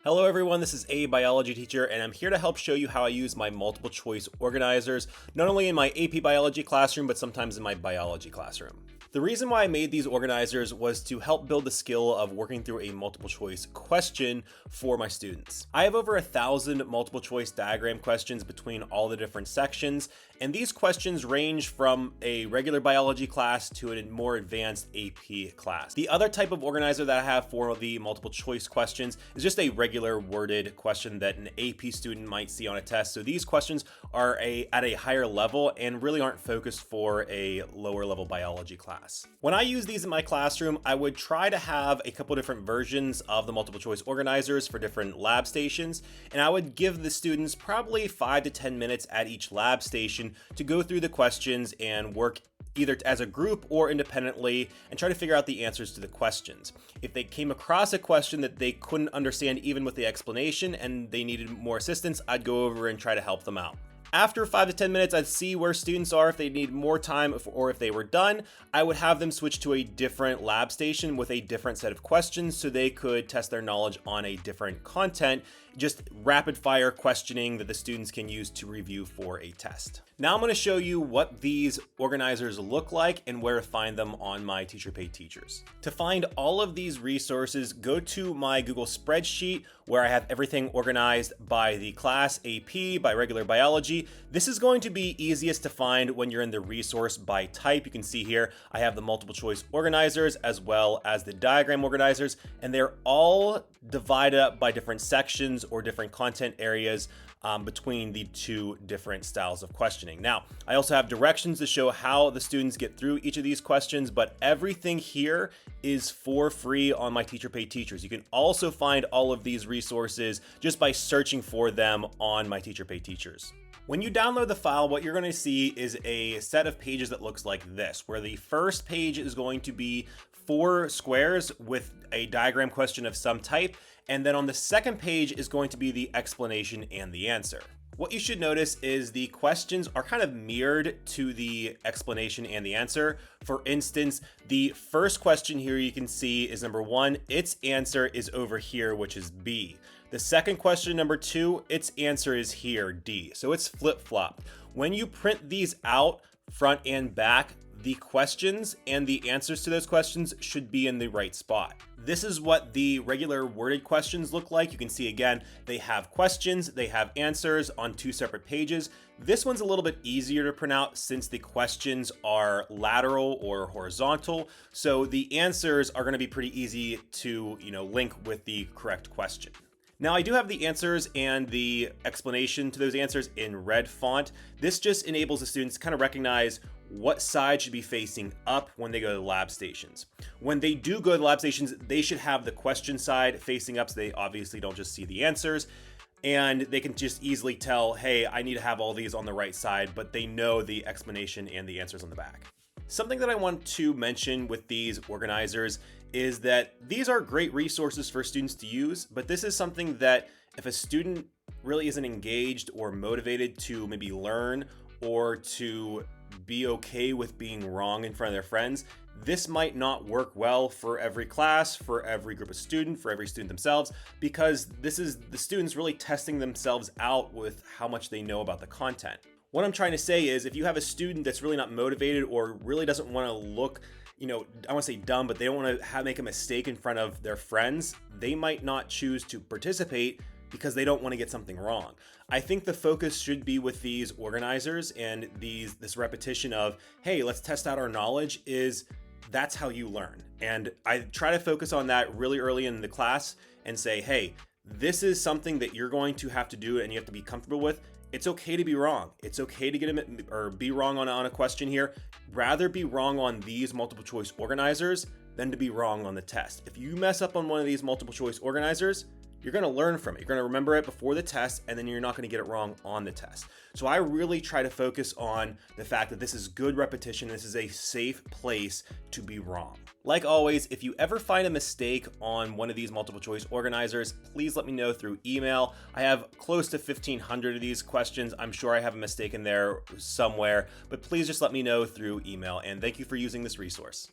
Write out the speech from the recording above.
Hello everyone, this is a biology teacher and I'm here to help show you how I use my multiple choice organizers, not only in my AP biology classroom, but sometimes in my biology classroom. The reason why I made these organizers was to help build the skill of working through a multiple choice question for my students. I have over 1,000 multiple choice diagram questions between all the different sections, and these questions range from a regular biology class to a more advanced AP class. The other type of organizer that I have for the multiple choice questions is just a regular worded question that an AP student might see on a test. So these questions are at a higher level and really aren't focused for a lower level biology class. When I use these in my classroom, I would try to have a couple different versions of the multiple choice organizers for different lab stations, and I would give the students probably 5 to 10 minutes at each lab station to go through the questions and work either as a group or independently and try to figure out the answers to the questions. If they came across a question that they couldn't understand even with the explanation and they needed more assistance, I'd go over and try to help them out. After 5 to 10 minutes, I'd see where students are, if they need more time or if they were done. I would have them switch to a different lab station with a different set of questions so they could test their knowledge on a different content, just rapid fire questioning that the students can use to review for a test. Now I'm going to show you what these organizers look like and where to find them on my Teacher Pay Teachers. To find all of these resources, go to my Google spreadsheet where I have everything organized by the class, AP, by regular biology. This is going to be easiest to find when you're in the resource by type. You can see here I have the multiple choice organizers as well as the diagram organizers, and they're all divided up by different sections or different content areas between the two different styles of questioning. Now, I also have directions to show how the students get through each of these questions, but everything here is for free on my Teacher Pay Teachers. You can also find all of these resources just by searching for them on my Teacher Pay Teachers. When you download the file, what you're going to see is a set of pages that looks like this, where the first page is going to be 4 squares with a diagram question of some type, and then on the second page is going to be the explanation and the answer. What you should notice is the questions are kind of mirrored to the explanation and the answer. For instance, the first question here you can see is number 1, its answer is over here, which is B. The second question, number 2, its answer is here, D. So it's flip-flopped. When you print these out front and back, the questions and the answers to those questions should be in the right spot. This is what the regular worded questions look like. You can see again, they have questions, they have answers on 2 separate pages. This one's a little bit easier to print out since the questions are lateral or horizontal. So the answers are going to be pretty easy to, link with the correct question. Now I do have the answers and the explanation to those answers in red font. This just enables the students to kind of recognize what side should be facing up when they go to the lab stations. When they do go to the lab stations, they should have the question side facing up so they obviously don't just see the answers. And they can just easily tell, hey, I need to have all these on the right side, but they know the explanation and the answers on the back. Something that I want to mention with these organizers is that these are great resources for students to use, but this is something that if a student really isn't engaged or motivated to maybe learn or to be okay with being wrong in front of their friends, this might not work well for every class, for every group of student, for every student themselves, because this is the students really testing themselves out with how much they know about the content. What I'm trying to say is if you have a student that's really not motivated or really doesn't want to look, I want to say dumb, but they don't want to make a mistake in front of their friends, they might not choose to participate because they don't want to get something wrong. I think the focus should be with these organizers and this repetition of, hey, let's test out our knowledge, that's how you learn. And I try to focus on that really early in the class and say, hey, this is something that you're going to have to do and you have to be comfortable with. It's okay to be wrong. It's okay to be wrong on a question here. Rather be wrong on these multiple choice organizers than to be wrong on the test. If you mess up on one of these multiple choice organizers, you're going to learn from it. You're going to remember it before the test, and then you're not going to get it wrong on the test. So I really try to focus on the fact that this is good repetition. This is a safe place to be wrong. Like always, if you ever find a mistake on one of these multiple choice organizers, please let me know through email. I have close to 1,500 of these questions. I'm sure I have a mistake in there somewhere, but please just let me know through email. And thank you for using this resource.